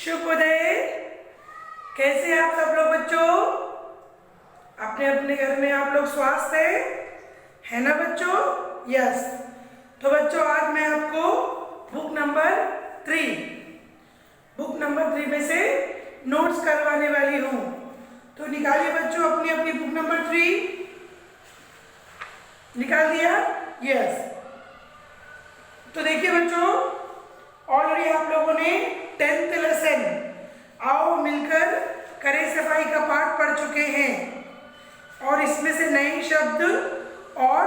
शुभोदय। कैसे हैं आप सब लोग बच्चों? अपने अपने घर में आप लोग स्वस्थ है ना बच्चों? यस। तो बच्चों आज मैं आपको बुक नंबर 3 में से नोट्स करवाने वाली हूँ। तो निकालिए बच्चों अपनी अपनी बुक नंबर 3। निकाल दिया? यस। तो देखिए बच्चों, ऑलरेडी आप लोगों ने 10th लेसन आओ मिलकर करें सफाई का पाठ पढ़ चुके हैं और इसमें से नए शब्द और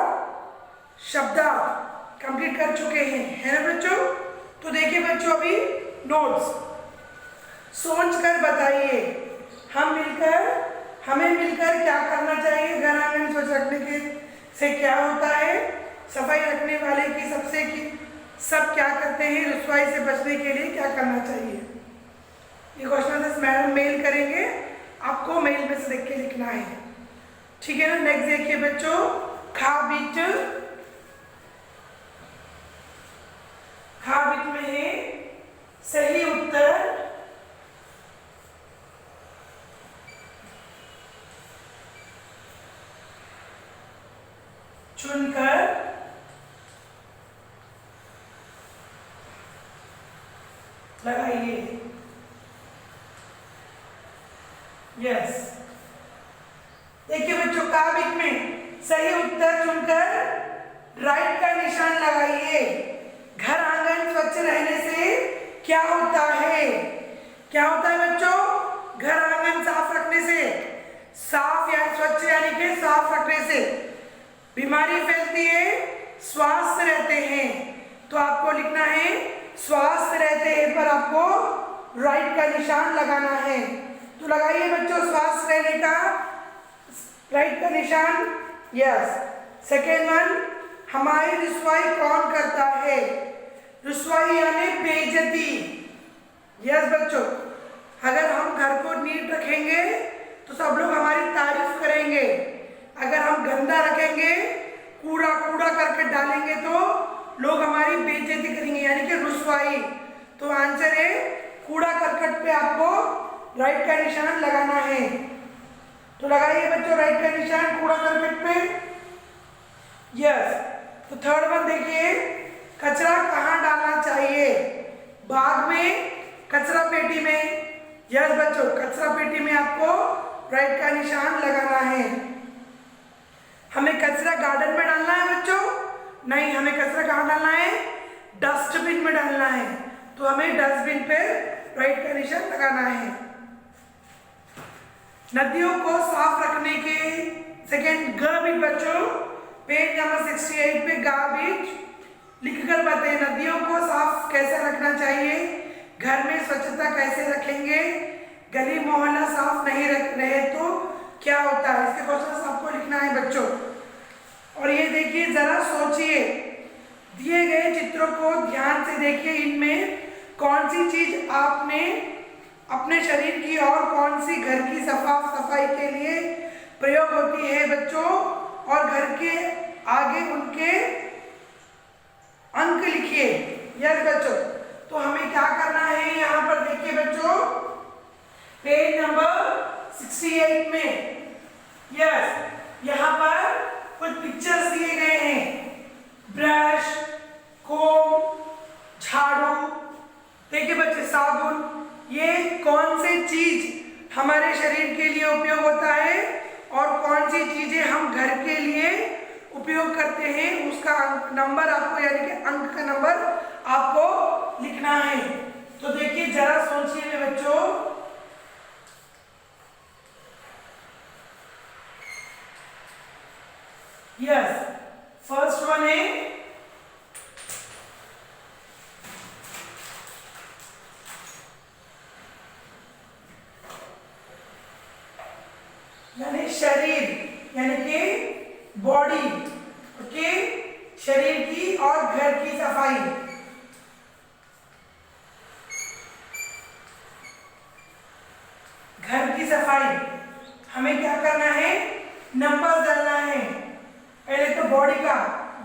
शब्दार्थ कंप्लीट कर चुके हैं, है ना बच्चों? तो देखिए बच्चों, अभी नोट्स सोच कर बताइए हमें मिलकर क्या करना चाहिए। घर आंगन स्वच्छ रखने के से क्या होता है? सफाई रखने वाले की सब क्या करते हैं? रुसवाई से बचने के लिए क्या करना चाहिए? ये क्वेश्चन मैडम मेल करेंगे, आपको मेल में से देख के लिखना है, ठीक है ना? नेक्स्ट देखिए बच्चों, खा बीट में है सही उत्तर चुनकर लगाइए। यस। देखिए बच्चों, काबिक में सही उत्तर चुनकर राइट का निशान लगाइए। घर आंगन स्वच्छ रहने से क्या होता है? क्या होता है बच्चों? घर आंगन साफ रखने से, साफ या स्वच्छ यानी कि साफ रखने से बीमारी फैलती है, स्वस्थ रहते हैं। तो आपको लिखना है स्वस्थ रहते हैं पर आपको राइट का निशान लगाना है। तो लगाइए बच्चों स्वस्थ रहने का राइट का निशान। यस। सेकेंड वन, हमारी रुसवाई कौन करता है? रुसवाई यानी बेइज्जती। यस बच्चों, अगर हम घर को नीट रखेंगे तो सब लोग हमारी तारीफ करेंगे। अगर हम गंदा रखेंगे, कूड़ा करके डालेंगे तो लोग हमारी बेइज्जती करेंगे, यानी कि रुसवाई। तो आंसर है कूड़ा करकट पे आपको राइट का निशान लगाना है। तो लगाइए बच्चों राइट का निशान कूड़ा करकट पे। यस। तो थर्ड वन देखिए, कचरा कहाँ डालना चाहिए? बाग में, कचरा पेटी में। यस बच्चों, कचरा पेटी में आपको राइट का निशान लगाना है। हमें कचरा गार्डन में डालना है बच्चों? नहीं, हमें कचरा कहाँ डालना है? डस्टबिन में डालना है। तो हमें डस्टबिन पे राइट का निशान लगाना है। नदियों को साफ रखने के सेकेंड गार्बेज बच्चों, पेज नंबर 68 पे गार्बेज लिखकर बताइए नदियों को साफ कैसे रखना चाहिए, घर में स्वच्छता कैसे रखेंगे, गली मोहल्ला साफ नहीं रहे तो क्या होता है? इसके क्वेश्चन आपको लिखना है बच्चों। और ये देखिए, जरा सोचिए, दिए गए चित्रों को ध्यान से देखिए, इनमें कौन सी चीज आपने अपने शरीर की और कौन सी घर की सफाई के लिए प्रयोग होती है बच्चों? और घर के आगे उनके अंक लिखिए। यस बच्चों। तो हमें क्या करना है? यहाँ पर देखिए बच्चों, पेज नंबर 68 में। यस, यहाँ पर कुछ पिक्चर्स दिए गए हैं, ब्रश, कोम, झाड़ू, देखिए बच्चे साबुन। ये कौन सी चीज हमारे शरीर के लिए उपयोग होता है और कौन सी चीजें हम घर के लिए उपयोग करते हैं, उसका नंबर आपको, यानी कि अंक का नंबर आपको लिखना है। तो देखिए जरा सोचिए बच्चों, यस, फर्स्ट वन है यानी शरीर, यानी कि बॉडी, ओके, शरीर की और घर की सफाई। घर की सफाई हमें क्या करना है? नंबर डालना है। पहले तो बॉडी का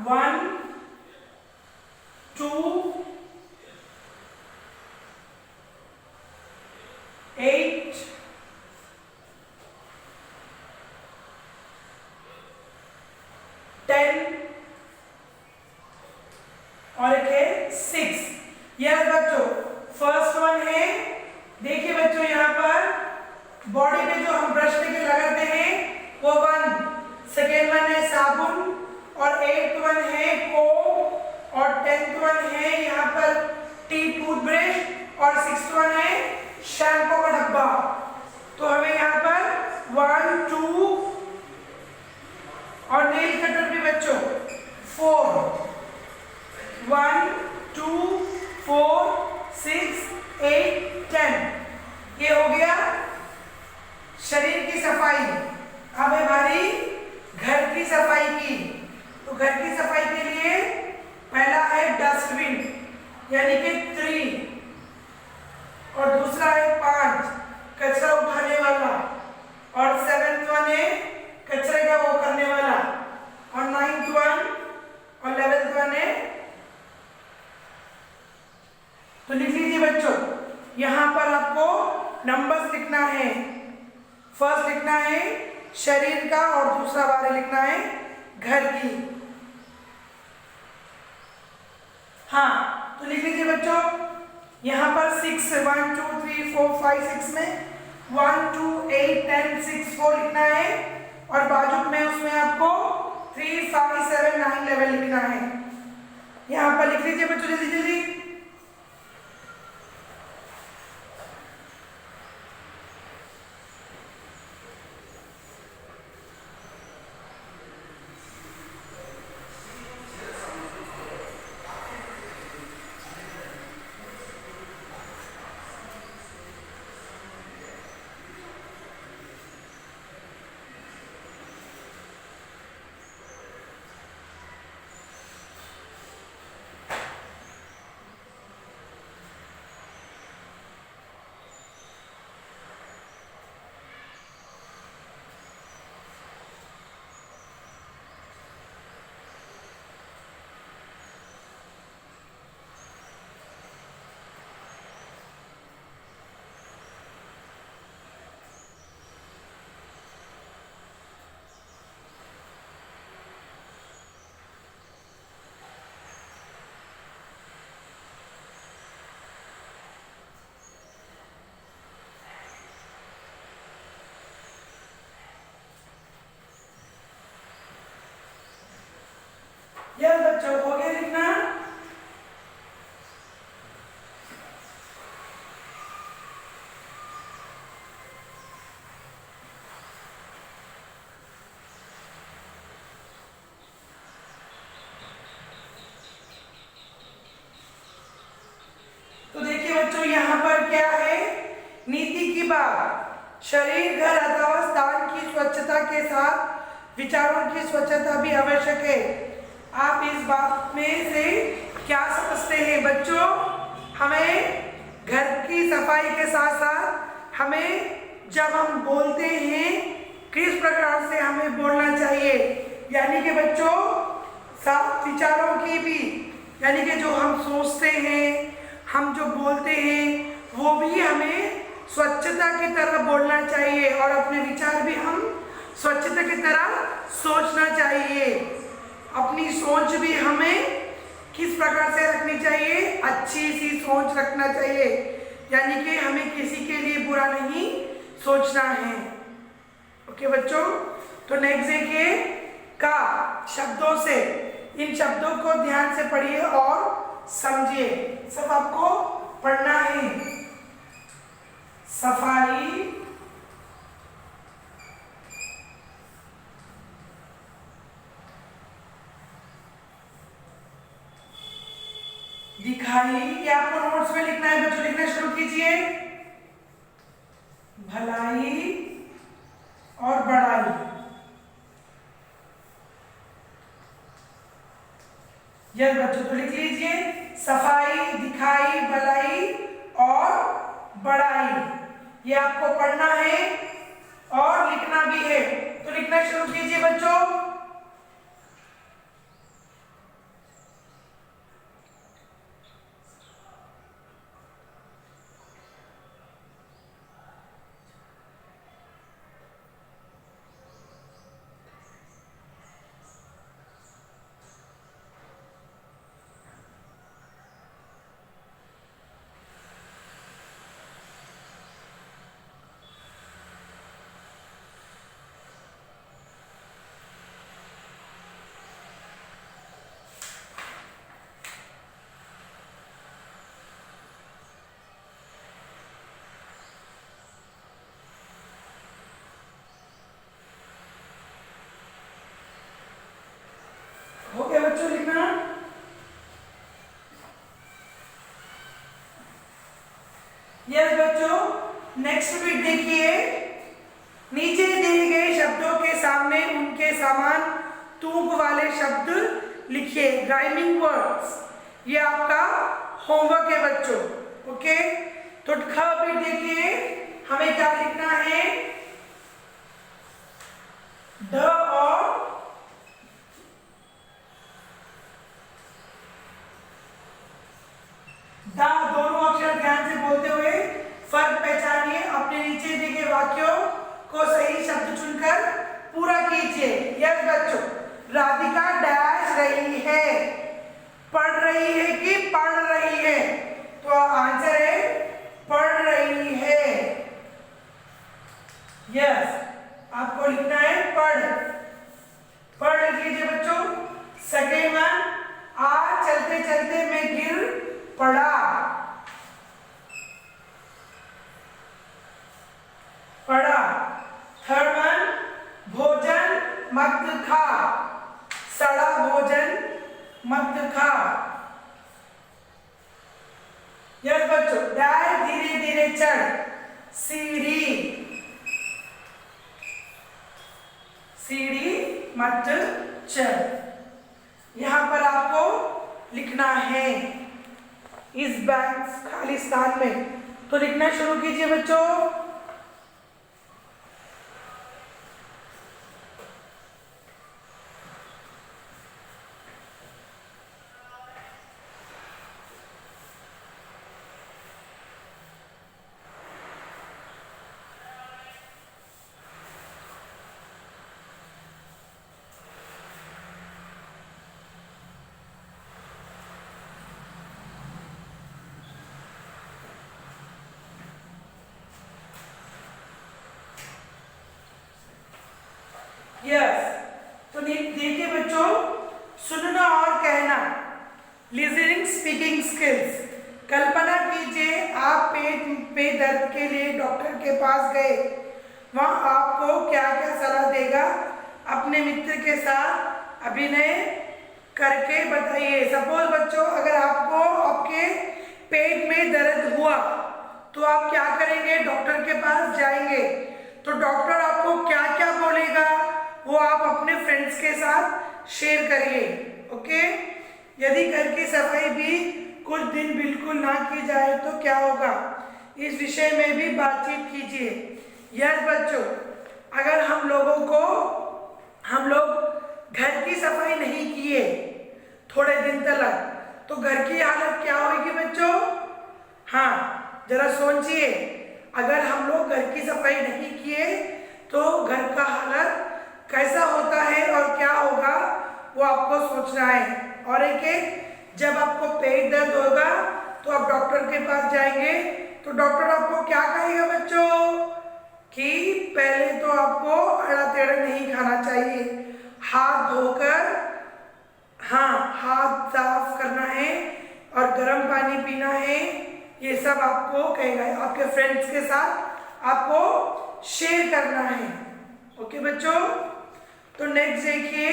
1 2 8, 10 और एक है 6। यस बच्चों, फर्स्ट वन है, देखिए बच्चों यहाँ पर बॉडी पे जो हम ब्रश लेके लगाते हैं वो 1, सेकेंड वन है साबुन, और 8th वन है कोम, और 10th वन है यहाँ पर टी टूथब्रश, और 6th वन है शैम्पू का डब्बा। तो हमें यहाँ पर 1, 2 और नेल कटर भी बच्चों 4, 1, 2, 4, 6, 8, 10। ये हो गया शरीर की सफाई। अब है हमारी घर की सफाई की। तो घर की सफाई के लिए पहला है डस्टबिन यानी कि 3, और दूसरा है 5 कचरा उठाने वाला, और 7th वन है कचरे का वो करने वाला, और 9th वन और 11th वन है। तो लिख लीजिए बच्चों, यहां पर आपको नंबर्स लिखना है। फर्स्ट लिखना है शरीर का और दूसरा बारे लिखना है घर की। हाँ, तो लिख लीजिए बच्चों, यहां पर 6, 1, 2, 3, 4, 5, 6 में 1, 2, 8, 10, 6, 4 लिखना है, और बाजू में उसमें आपको 3, 5, 7, 9, 11 लिखना है। यहां पर लिख लीजिए बच्चों जल्दी जल्दी। यस बच्चों, हो गया लिखना। तो देखिए बच्चों, यहाँ पर क्या है, नीति की बात, शरीर घर अथवा स्थान की स्वच्छता के साथ विचारों की स्वच्छता भी आवश्यक है। आप इस बात में से क्या समझते हैं बच्चों? हमें घर की सफाई के साथ साथ हमें जब हम बोलते हैं किस प्रकार से हमें बोलना चाहिए, यानी कि बच्चों साफ विचारों की भी, यानी कि जो हम सोचते हैं, हम जो बोलते हैं वो भी हमें स्वच्छता की तरह बोलना चाहिए, और अपने विचार भी हम स्वच्छता की तरह सोचना चाहिए। अपनी सोच भी हमें किस प्रकार से रखनी चाहिए? अच्छी सी सोच रखना चाहिए, यानी कि हमें किसी के लिए बुरा नहीं सोचना है। ओके बच्चों, तो नेक्स्ट देखिए का शब्दों से, इन शब्दों को ध्यान से पढ़िए और समझिए। सब आपको पढ़ना है। सफाई, दिखाई, ये आपको नोट्स में लिखना है बच्चों, लिखना शुरू कीजिए। भलाई और बड़ाई, यह बच्चों तो लिख लीजिए, सफाई, दिखाई, भलाई और बड़ाई, ये आपको पढ़ना है और लिखना भी है। तो लिखना शुरू कीजिए बच्चों। यस बच्चों, नेक्स्ट बिट देखिए, नीचे दिए गए शब्दों के सामने उनके समान तूक वाले शब्द लिखिए, राइमिंग वर्ड्स। ये आपका होमवर्क है बच्चों। ओके, तो ख बिट देखिए, हमें क्या लिखना है, ड और दा दोनों अक्षर ध्यान से बोलते हुए फर्क पहचानिए। अपने नीचे दिए गए वाक्यों को सही शब्द चुनकर पूरा कीजिए। यस बच्चों, राधिका डैश रही है, पढ़ रही है कि पढ़ रही है, तो आंसर है पढ़ रही है। यस, आपको लिखना है पढ़, पढ़ लिख लीजिए बच्चों। सेकेंड वन, आज चलते चलते मैं गिर पड़ा, पढ़ा। थर्ड वन, भोजन मत खा, सड़ा भोजन मत खा। यस बच्चों, डैश धीरे धीरे चढ़, सीढ़ी, सीढ़ी मत चढ़। यहां पर आपको लिखना है इस बैंक खाली स्थान में, तो लिखना शुरू कीजिए बच्चों। यस, तो देखिए बच्चों, सुनना और कहना, लिसनिंग स्पीकिंग स्किल्स। कल्पना कीजिए आप पेट में दर्द के लिए डॉक्टर के पास गए, वहां आपको क्या क्या सलाह देगा, अपने मित्र के साथ अभिनय करके बताइए। सपोज बच्चों, अगर आपको आपके पेट में दर्द हुआ तो आप क्या करेंगे, डॉक्टर के पास जाएंगे, तो डॉक्टर आपको क्या क्या बोलेगा वो आप अपने फ्रेंड्स के साथ शेयर करिए। ओके, यदि घर की सफाई भी कुछ दिन बिल्कुल ना की जाए तो क्या होगा, इस विषय में भी बातचीत कीजिए। यस बच्चों, अगर हम लोग घर की सफाई नहीं किए थोड़े दिन तक, तो घर की हालत क्या होगी बच्चों। हाँ, जरा सोचिए, अगर हम लोग घर की सफाई नहीं किए तो घर का हालत कैसा होता है और क्या होगा, वो आपको सोचना है। और एक, जब आपको पेट दर्द होगा तो आप डॉक्टर के पास जाएंगे, तो डॉक्टर आपको क्या कहेगा बच्चों, कि पहले तो आपको अड़ा टेढ़ा नहीं खाना चाहिए, हाथ धोकर, हाँ, हाथ साफ करना है और गर्म पानी पीना है, ये सब आपको कहेगा। आपके फ्रेंड्स के साथ आपको शेयर करना है। ओके बच्चों, तो नेक्स्ट देखिए,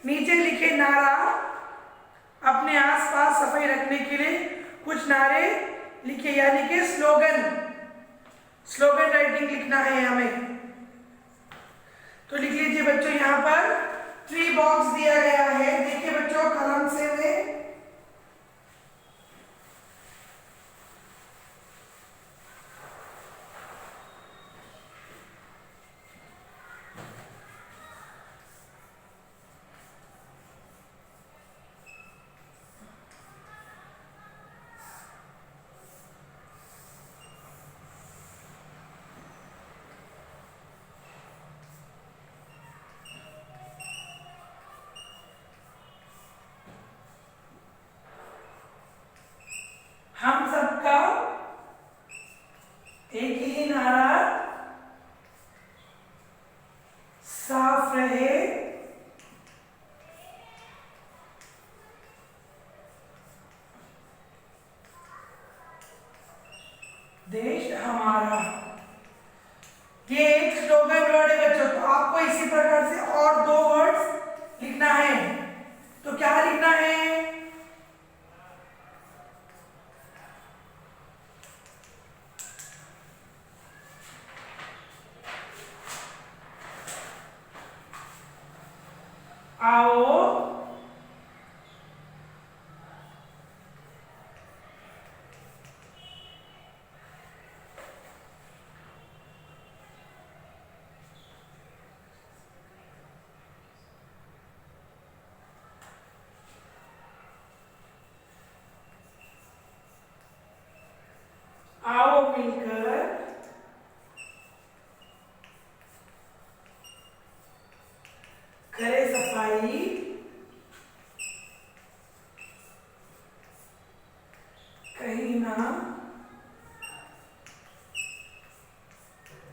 नीचे लिखे नारा, अपने आसपास सफाई रखने के लिए कुछ नारे लिखे, यानी कि स्लोगन राइटिंग लिखना है हमें। तो लिख लीजिए बच्चों, यहाँ पर 3 बॉक्स दिया गया है, देखिए बच्चों कलम से वे हम सबका एक ही नारा, साफ रहे देश हमारा। ये एक स्लोगन वर्ड है बच्चों, तो आपको इसी प्रकार से और 2 वर्ड्स लिखना है। तो क्या लिखना है, मिलकर करे सफाई, कहीं ना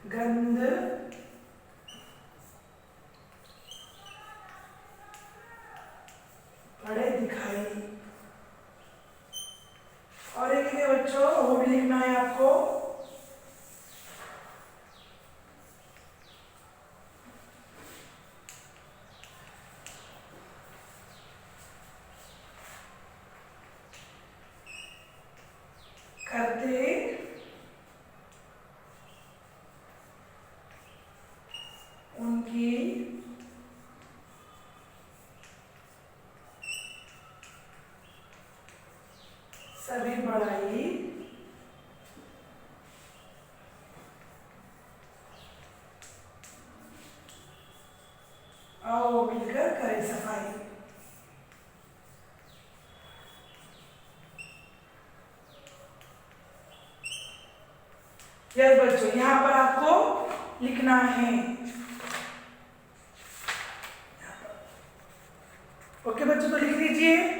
गंद पड़े दिखाई। और एक है बच्चों, वो भी लिखना है आपको। करते उनकी सभी बड़ाई आओ मिलकर करें सफाई। यस बच्चों, यहाँ पर आपको लिखना है। ओके बच्चों, तो लिख लीजिए।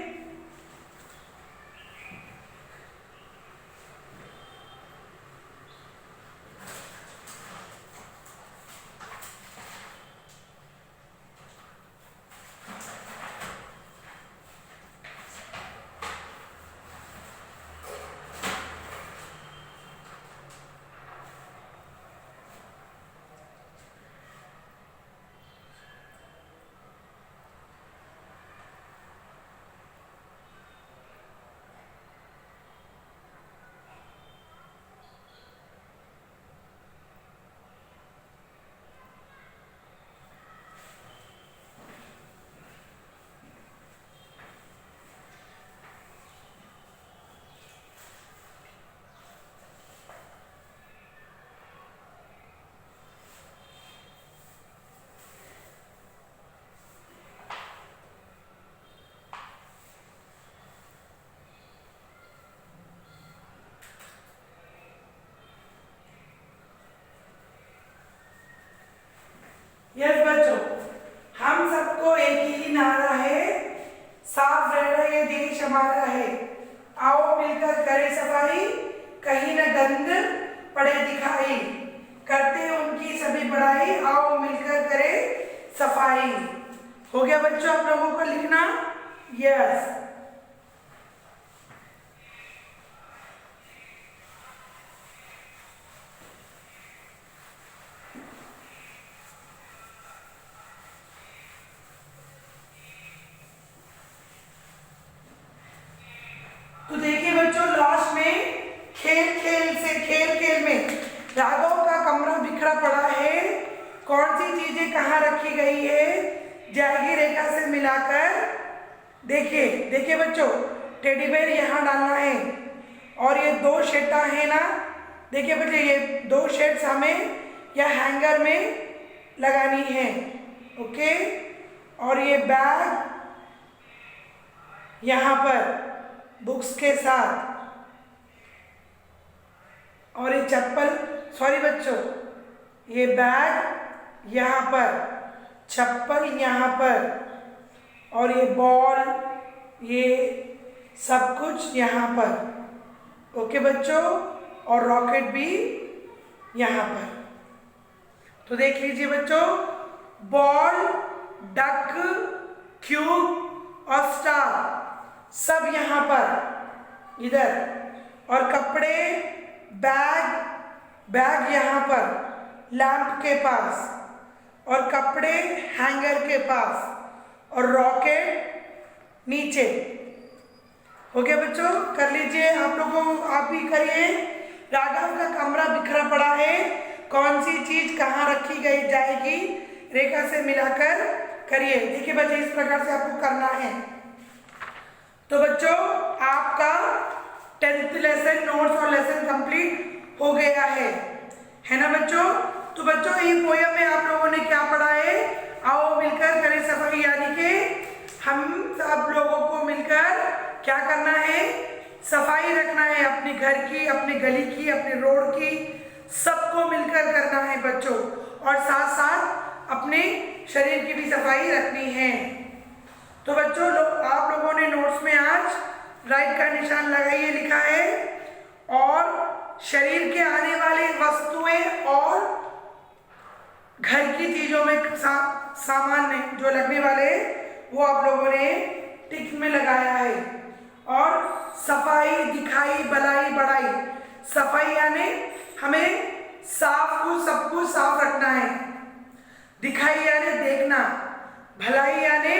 यस बच्चों, हम सबको एक ही नारा है, साफ रहना ये देश हमारा है। आओ मिलकर करें सफाई, कहीं न गंद पड़े दिखाई। करते उनकी सभी बड़ाई, आओ मिलकर करें सफाई। हो गया बच्चों आप लोगों को लिखना? यस। तो देखिए बच्चों, लास्ट में खेल में राघव का कमरा बिखरा पड़ा है। कौन सी चीजें कहाँ रखी गई है, जाएगी रेखा से मिलाकर। देखिए बच्चों, टेडी बेयर यहाँ डालना है और ये दो शेटा है ना। देखिए बच्चों, ये दो शेड्स हमें या हैंगर में लगानी है। ओके, और ये बैग यहाँ पर बुक्स के साथ, और ये चप्पल, सॉरी बच्चों, ये बैग यहाँ पर, चप्पल यहाँ पर, और ये बॉल, ये सब कुछ यहाँ पर। ओके बच्चों, और रॉकेट भी यहाँ पर। तो देख लीजिए बच्चों, बॉल, डक, क्यूब और स्टार सब यहाँ पर इधर, और कपड़े, बैग यहाँ पर लैंप के पास, और कपड़े हैंगर के पास, और रॉकेट नीचे। हो गया बच्चों, कर लीजिए आप लोगों, आप भी करिए। राघव का कमरा बिखरा पड़ा है, कौन सी चीज कहाँ रखी गई जाएगी, रेखा से मिलाकर करिए। देखिए बच्चे, इस प्रकार से आपको करना है। तो बच्चों, आपका 10th लेसन नोट्स और लेसन कंप्लीट हो गया है ना बच्चों। तो बच्चों, ये पोयम में आप लोगों ने क्या पढ़ा है, आओ मिलकर करें सफाई, यानी कि हम सब लोगों को मिलकर क्या करना है, सफाई रखना है अपने घर की, अपने गली की, अपने रोड की, सबको मिलकर करना है बच्चों। और साथ साथ अपने शरीर की भी सफाई रखनी है। तो बच्चों आप लोगों ने नोट्स में आज राइट का निशान लगाइए लिखा है, और शरीर के आने वाली वस्तुएं और घर की चीजों में सामान जो लगने वाले वो आप लोगों ने टिक में लगाया है। और सफाई, दिखाई, भलाई, बड़ाई। सफाई यानी हमें सब कुछ साफ रखना है। दिखाई यानी देखना। भलाई यानी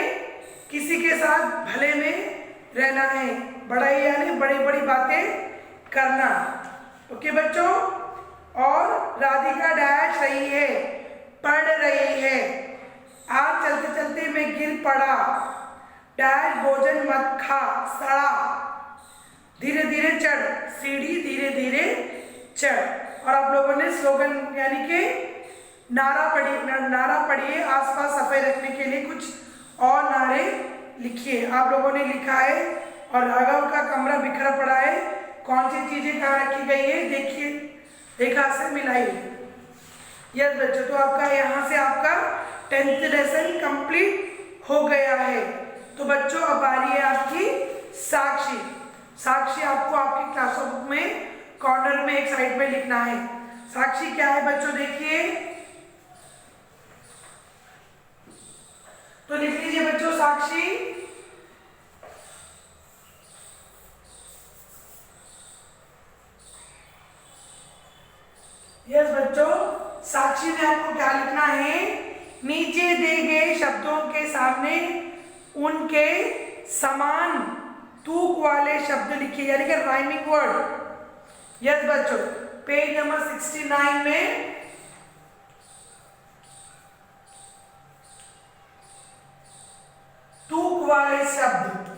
किसी के साथ भले में रहना है। बड़ाई यानी बड़ी बड़ी बातें करना। ओके बच्चों। और राधिका डैश रही है, पढ़ रही है। आज चलते चलते मैं गिर पड़ा, डैश भोजन मत खा, सड़ा। धीरे धीरे चढ़, सीढ़ी धीरे धीरे चढ़। और आप लोगों ने स्लोगन यानी कि नारा पढ़िए, आसपास सफाई रखने के लिए कुछ और नारे लिखिए। आप लोगों ने लिखा है। और राघव का कमरा बिखरा पड़ा है, कौन सी चीजें कहाँ रखी गई है देखिए, देखा से मिलाइए। यस बच्चों, तो आपका यहाँ से आपका 10th लेसन कंप्लीट हो गया है। तो बच्चों अब बारी है आपकी साक्षी। साक्षी आपको आपकी क्लास बुक में कॉर्नर में एक साइड में लिखना है। साक्षी क्या है बच्चों देखिए, तो लिख लीजिए बच्चों साक्षी। यस बच्चों, साक्षी में आपको क्या लिखना है, नीचे दिए गए शब्दों के सामने उनके समान तूक वाले शब्द लिखिए, यानी कि राइमिंग वर्ड। यस बच्चों, पेज नंबर 69 में तूक वाले शब्द।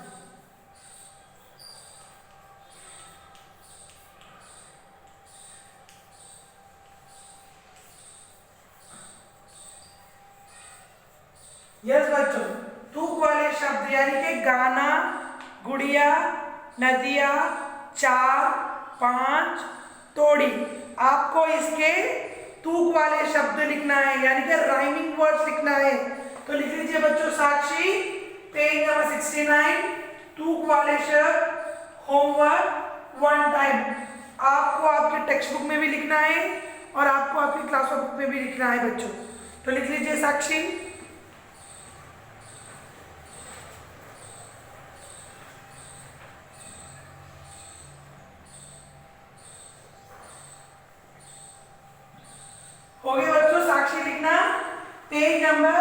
यस बच्चों, तूक वाले शब्द यानी कि गाना, गुड़िया, नदिया, 4, 5, तोड़ी। आपको इसके तूक वाले शब्द लिखना है, यानी कि राइमिंग वर्ड्स लिखना है। तो लिख लीजिए बच्चों साक्षी, पेज नंबर 69, तूक वाले शब्द, होमवर्क 1 टाइम। आपको आपके टेक्स्ट बुक में भी लिखना है और आपको आपकी क्लास बुक में भी लिखना है बच्चों। तो लिख लीजिए साक्षी। हो गया बच्चों साक्षी लिखना। पेज नंबर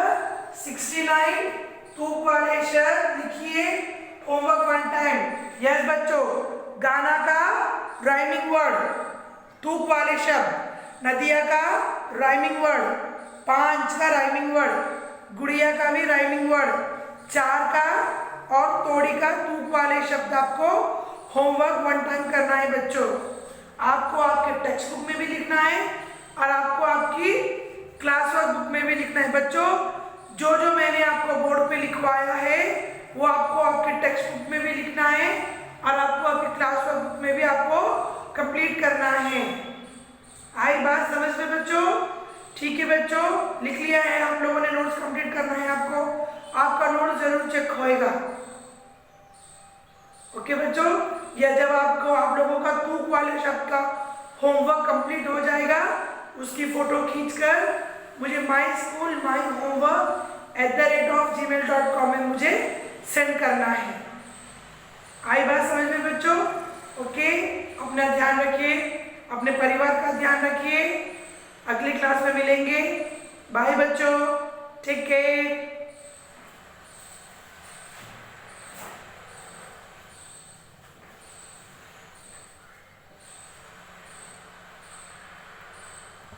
69, तूक वाले शब्द लिखिए, होमवर्क 1 टाइम। यस बच्चों, गाना का राइमिंग वर्ड, तूक वाले शब्द, नदिया का राइमिंग वर्ड, 5 का राइमिंग वर्ड, गुड़िया का भी राइमिंग वर्ड, 4 का और तोड़ी का तूक वाले शब्द आपको होमवर्क 1 टाइम करना है बच्चों। आपको आपके टेक्स्ट बुक में भी लिखना है और आपको आपकी क्लास वर्क बुक में भी लिखना है बच्चों। जो जो मैंने आपको बोर्ड पे लिखवाया है वो आपको आपके टेक्स्ट बुक में भी लिखना है और आपको आपकी क्लास वर्क बुक में भी आपको कंप्लीट करना है। आई बात समझ में बच्चों? ठीक है बच्चों, लिख लिया है आप लोगों ने, नोट्स कंप्लीट करना है आपको। आपका नोट जरूर चेक होएगा। ओके बच्चों, या जब आपको आप लोगों का तूक वाले शब्द का होमवर्क कंप्लीट हो जाएगा, उसकी फोटो खींचकर मुझे mySchoolMyHomework@gmail.com में मुझे सेंड करना है। आई बात समझ में बच्चों? ओके, अपना ध्यान रखिए, अपने परिवार का ध्यान रखिए। अगली क्लास में मिलेंगे। बाय बच्चों, टेक केयर।